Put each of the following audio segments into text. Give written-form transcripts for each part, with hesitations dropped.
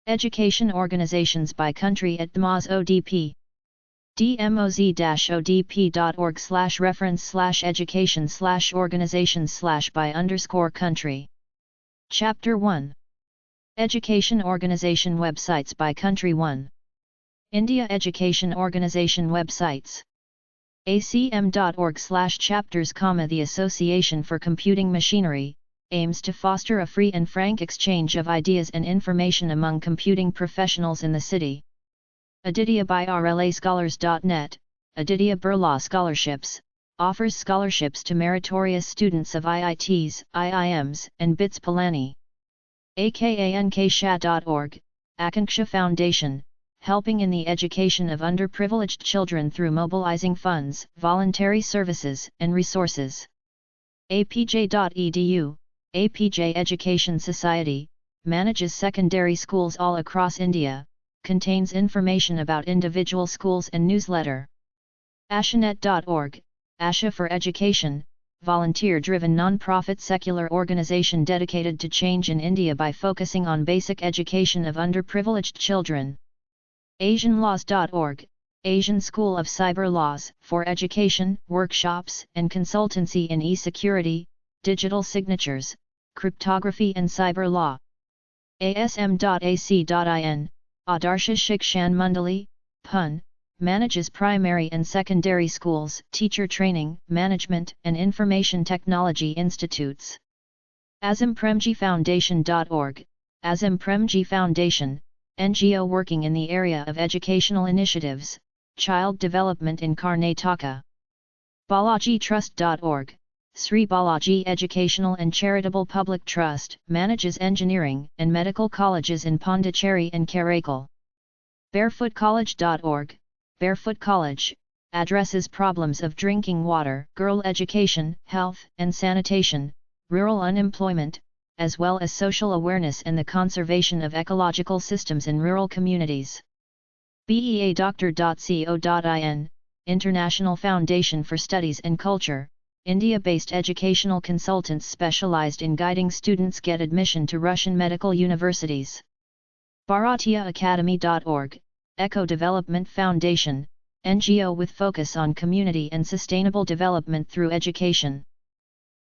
Education organizations by country at Dmoz-Odp. dmoz-odp.org/reference/education/organizations/by_country. Chapter 1. Education organization websites by country. 1. India Education Organization websites. acm.org/chapters, the Association for Computing Machinery, aims to foster a free and frank exchange of ideas and information among computing professionals in the city. Aditya by RLAScholars.net, Aditya Birla Scholarships, offers scholarships to meritorious students of IITs, IIMs, and BITS Pilani. AKANKSHA.org, Akanksha Foundation, helping in the education of underprivileged children through mobilizing funds, voluntary services, and resources. APJ.edu, APJ Education Society, manages secondary schools all across India, contains information about individual schools and newsletter. Ashanet.org, Asha for Education, volunteer-driven non-profit secular organization dedicated to change in India by focusing on basic education of underprivileged children. AsianLaws.org, Asian School of Cyber Laws, for education, workshops, and consultancy in e-security, digital signatures, cryptography and cyber law. ASM.ac.in, Adarsha Shikshan Mandali, Pune, manages primary and secondary schools, teacher training, management, and information technology institutes. AzimPremji Azim Foundation, NGO working in the area of educational initiatives, child development in Karnataka. BalajiTrust.org, Sri Balaji Educational and Charitable Public Trust, manages engineering and medical colleges in Pondicherry and Karaikal. BarefootCollege.org, Barefoot College, addresses problems of drinking water, girl education, health and sanitation, rural unemployment, as well as social awareness and the conservation of ecological systems in rural communities. beadoctor.co.in, International Foundation for Studies and Culture, India-based educational consultants specialized in guiding students get admission to Russian medical universities. BharatiyaAcademy.org, Eco Development Foundation, NGO with focus on community and sustainable development through education.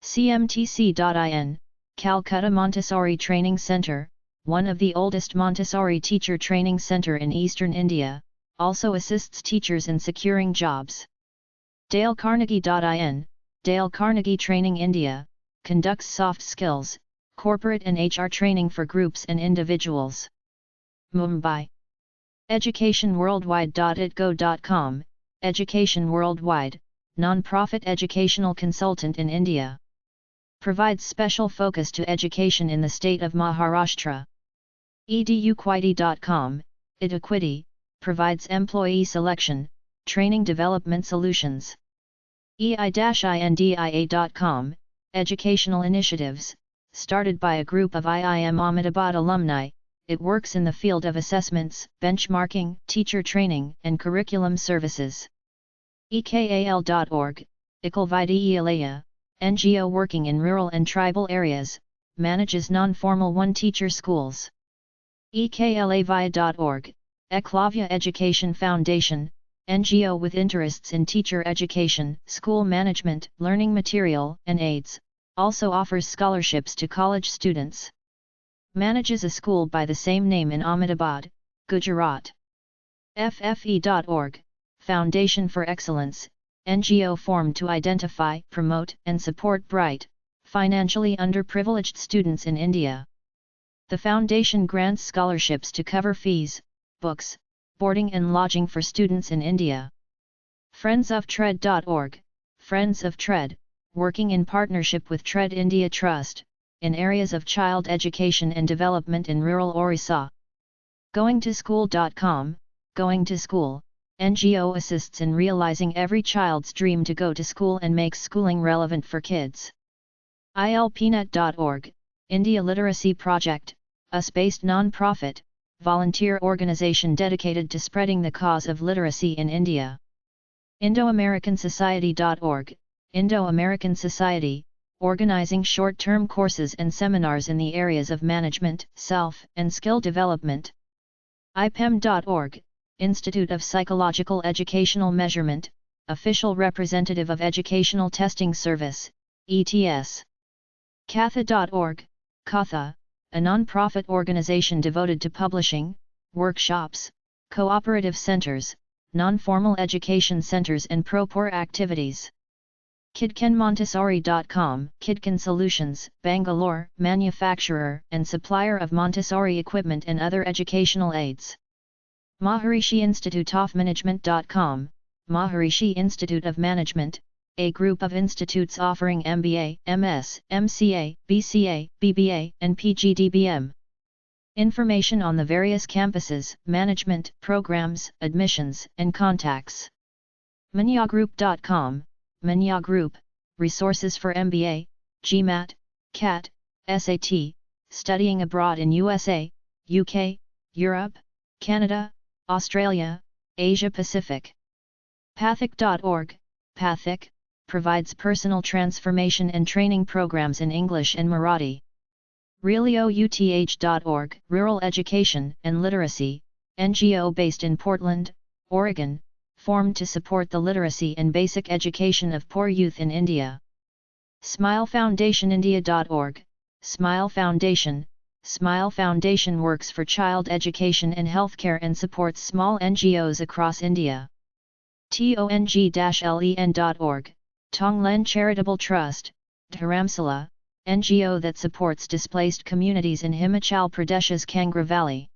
CMTC.in, Calcutta Montessori Training Centre, one of the oldest Montessori teacher training centre in eastern India, also assists teachers in securing jobs. DaleCarnegie.in, Dale Carnegie Training India, conducts soft skills, corporate and HR training for groups and individuals. Mumbai. EducationWorldwide.itgo.com, Education Worldwide, non-profit educational consultant in India. Provides special focus to education in the state of Maharashtra. EduQuity.com, Eduquity, provides employee selection, training development solutions. EI-INDIA.com, educational initiatives, started by a group of IIM Ahmedabad alumni. It works in the field of assessments, benchmarking, teacher training, and curriculum services. EKAL.org, Ikalvidiyalaya, NGO working in rural and tribal areas, manages non-formal one-teacher schools. EKLAVI.org, Eklavya Education Foundation, NGO with interests in teacher education, school management, learning material, and aids, also offers scholarships to college students. Manages a school by the same name in Ahmedabad, Gujarat. FFE.org, Foundation for Excellence, NGO formed to identify, promote, and support bright, financially underprivileged students in India. The foundation grants scholarships to cover fees, books, boarding and lodging for students in India. FriendsOfTred.org, Friends of Tred, working in partnership with Tred India Trust, in areas of child education and development in rural Orissa. GoingToSchool.com, Going to School, NGO assists in realizing every child's dream to go to school and makes schooling relevant for kids. ILPNet.org, India Literacy Project, a US-based non-profit, volunteer organization dedicated to spreading the cause of literacy in India. IndoAmericanSociety.org, Indo-American Society, organizing short-term courses and seminars in the areas of management, self- and skill development, IPEM.org, Institute of Psychological Educational Measurement, official representative of Educational Testing Service, ETS. Katha.org, Katha, a non-profit organization devoted to publishing, workshops, cooperative centers, non-formal education centers and pro-poor activities. KidkenMontessori.com, Kidken Solutions, Bangalore, manufacturer and supplier of Montessori equipment and other educational aids. Maharishi Institute of Management.com, Maharishi Institute of Management, a group of institutes offering MBA, MS, MCA, BCA, BBA, and PGDBM. Information on the various campuses, management, programs, admissions, and contacts. Manyagroup.com, Manya Group, resources for MBA, GMAT, CAT, SAT, studying abroad in USA, UK, Europe, Canada, Australia, Asia Pacific. Pathic.org, Pathic, provides personal transformation and training programs in English and Marathi. ReallyOuth.org, Rural Education and Literacy, NGO based in Portland, Oregon, formed to support the literacy and basic education of poor youth in India. SmileFoundationIndia.org, Smile Foundation, Smile Foundation works for child education and healthcare and supports small NGOs across India. Tong-len.org, Tonglen Charitable Trust, Dharamsala, NGO that supports displaced communities in Himachal Pradesh's Kangra Valley.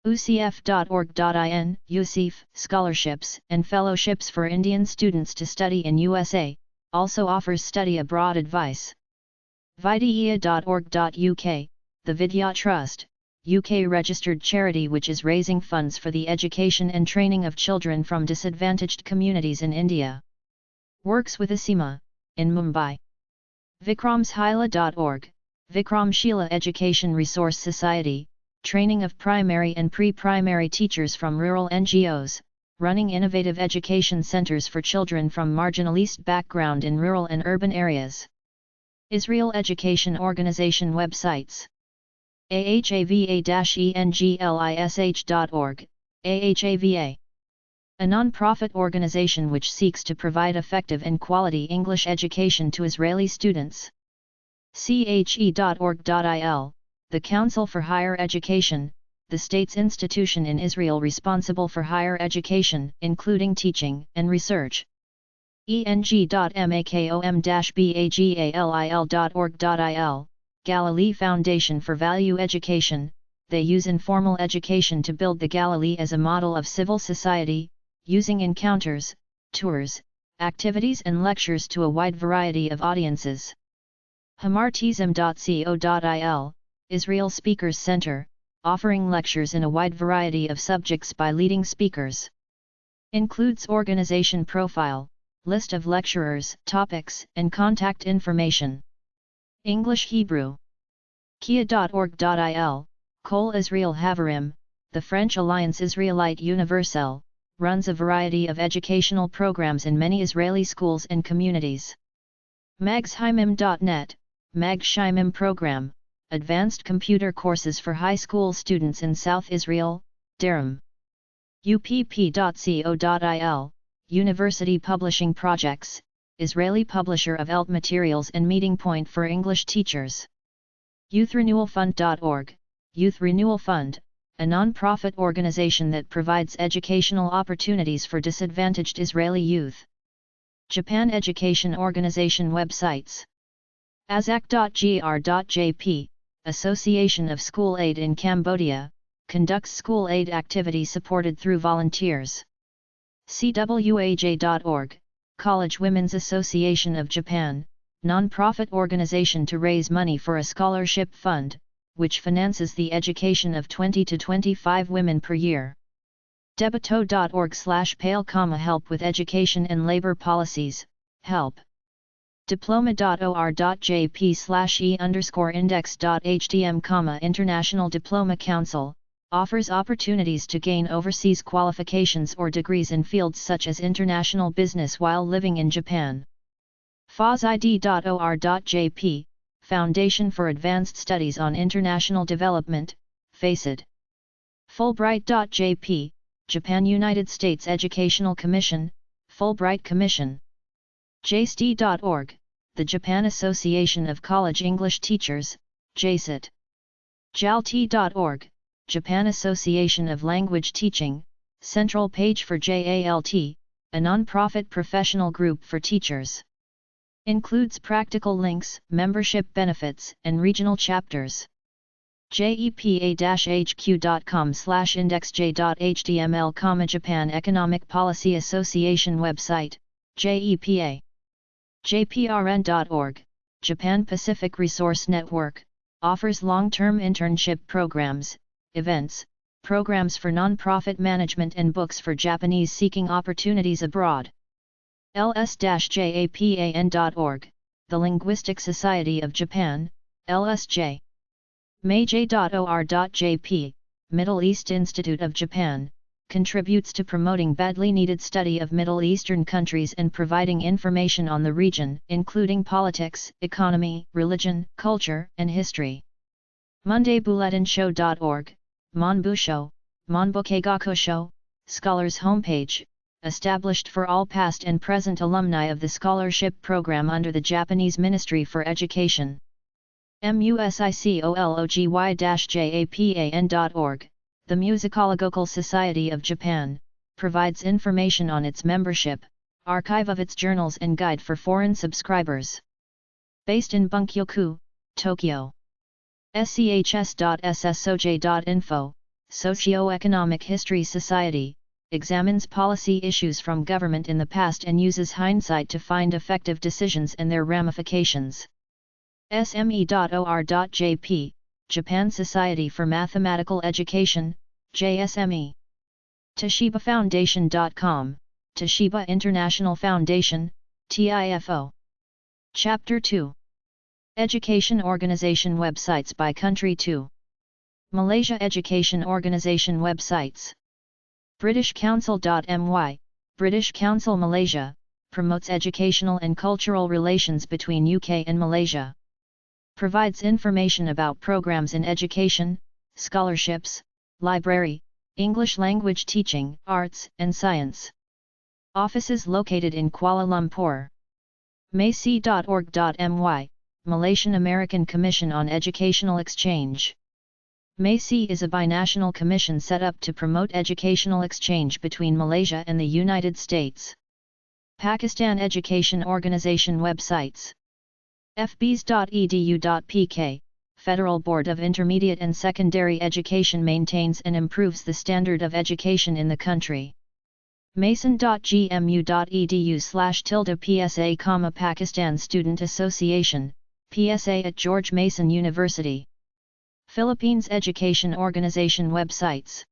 UCF.org.in, UCF, scholarships and fellowships for Indian students to study in USA, also offers study abroad advice. Vidya.org.uk, the Vidya Trust, UK registered charity which is raising funds for the education and training of children from disadvantaged communities in India. Works with Asima, in Mumbai. Vikramshila.org, Vikramshila Education Resource Society, training of primary and pre-primary teachers from rural NGOs, running innovative education centers for children from marginalist background in rural and urban areas. Israel Education Organization websites. ahava-english.org, AHAVA. A non-profit organization which seeks to provide effective and quality English education to Israeli students. CHE.org.il, the Council for Higher Education, the state's institution in Israel responsible for higher education, including teaching and research. eng.makom-bagalil.org.il, Galilee Foundation for Value Education. They use informal education to build the Galilee as a model of civil society, using encounters, tours, activities and lectures to a wide variety of audiences. hamartism.co.il, Israel Speakers Center, offering lectures in a wide variety of subjects by leading speakers. Includes organization profile, list of lecturers, topics, and contact information. English Hebrew. Kia.org.il, Kol Israel Havarim, the French Alliance Israelite Universelle, runs a variety of educational programs in many Israeli schools and communities. Magshaimim.net, Magshaimim program, advanced computer courses for high school students in South Israel, Durham. UPP.co.il, University Publishing Projects, Israeli publisher of ELT materials and meeting point for English teachers. YouthRenewalFund.org, Youth Renewal Fund, a non-profit organization that provides educational opportunities for disadvantaged Israeli youth. Japan Education Organization websites. ASAC.gr.jp, Association of School Aid in Cambodia, conducts school aid activity supported through volunteers. CWAJ.org, College Women's Association of Japan, non-profit organization to raise money for a scholarship fund, which finances the education of 20 to 25 women per year. Debato.org/pale, help with education and labor policies, help. Diploma.or.jp/e_index.htm, International Diploma Council, offers opportunities to gain overseas qualifications or degrees in fields such as international business while living in Japan. FOSID.or.jp, Foundation for Advanced Studies on International Development, FACID. Fulbright.jp, Japan United States Educational Commission, Fulbright Commission. JST.org, the Japan Association of College English Teachers, JSIT. JALT.org, Japan Association of Language Teaching, central page for JALT, a non-profit professional group for teachers. Includes practical links, membership benefits, and regional chapters. jepa-hq.com/indexj.html, Japan Economic Policy Association website, JEPA. jprn.org, Japan Pacific Resource Network, offers long-term internship programs, events, programs for non-profit management and books for Japanese seeking opportunities abroad. ls-japan.org, the Linguistic Society of Japan, LSJ. meij.or.jp, Middle East Institute of Japan, contributes to promoting badly needed study of Middle Eastern countries and providing information on the region, including politics, economy, religion, culture, and history. mondaybuletinshow.org, Monbusho, Monbukeigakusho, Scholars Homepage, established for all past and present alumni of the scholarship program under the Japanese Ministry for Education. musicology-japan.org, the Musicological Society of Japan, provides information on its membership, archive of its journals and guide for foreign subscribers. Based in Bunkyoku, Tokyo. schs.ssoj.info, Socio-Economic History Society, examines policy issues from government in the past and uses hindsight to find effective decisions and their ramifications. sme.or.jp, Japan Society for Mathematical Education, JSME. ToshibaFoundation.com, Toshiba International Foundation, TIFO. Chapter 2. Education Organization Websites by Country 2. Malaysia Education Organization Websites. British Council.my, British Council Malaysia, promotes educational and cultural relations between UK and Malaysia. Provides information about programs in education, scholarships, library, English language teaching, arts and science. Offices located in Kuala Lumpur. macy.org.my, Malaysian American Commission on Educational Exchange. MACE is a binational commission set up to promote educational exchange between Malaysia and the United States. Pakistan Education Organization websites. fbs.edu.pk, Federal Board of Intermediate and Secondary Education maintains and improves the standard of education in the country. mason.gmu.edu/PSA, Pakistan Student Association, PSA at George Mason University. Philippines Education Organization websites.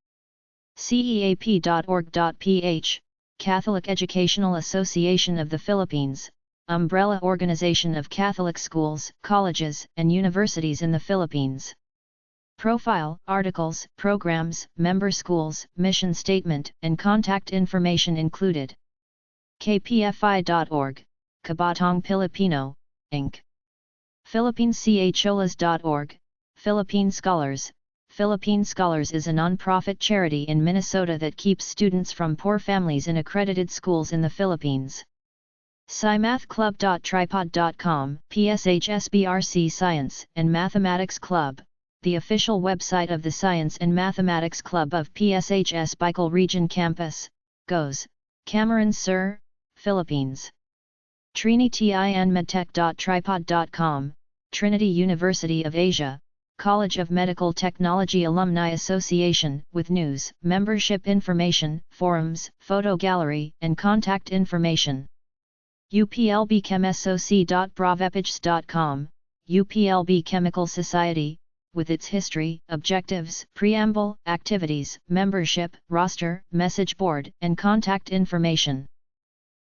ceap.org.ph, Catholic Educational Association of the Philippines, umbrella organization of Catholic schools, colleges, and universities in the Philippines. Profile, articles, programs, member schools, mission statement, and contact information included. kpfi.org, Kabatong Pilipino, Inc. PhilippineScholas.org, Philippine Scholars. Philippine Scholars is a non-profit charity in Minnesota that keeps students from poor families in accredited schools in the Philippines. SciMathClub.tripod.com, PSHSBRC Science and Mathematics Club, the official website of the Science and Mathematics Club of PSHS Bicol Region Campus, Goes, Camarines Sur, Philippines. TrinityInMedTech.tripod.com, Trinity University of Asia, College of Medical Technology Alumni Association, with news, membership information, forums, photo gallery, and contact information. uplbchemsoc.bravepage.com, UPLB Chemical Society, with its history, objectives, preamble, activities, membership, roster, message board, and contact information.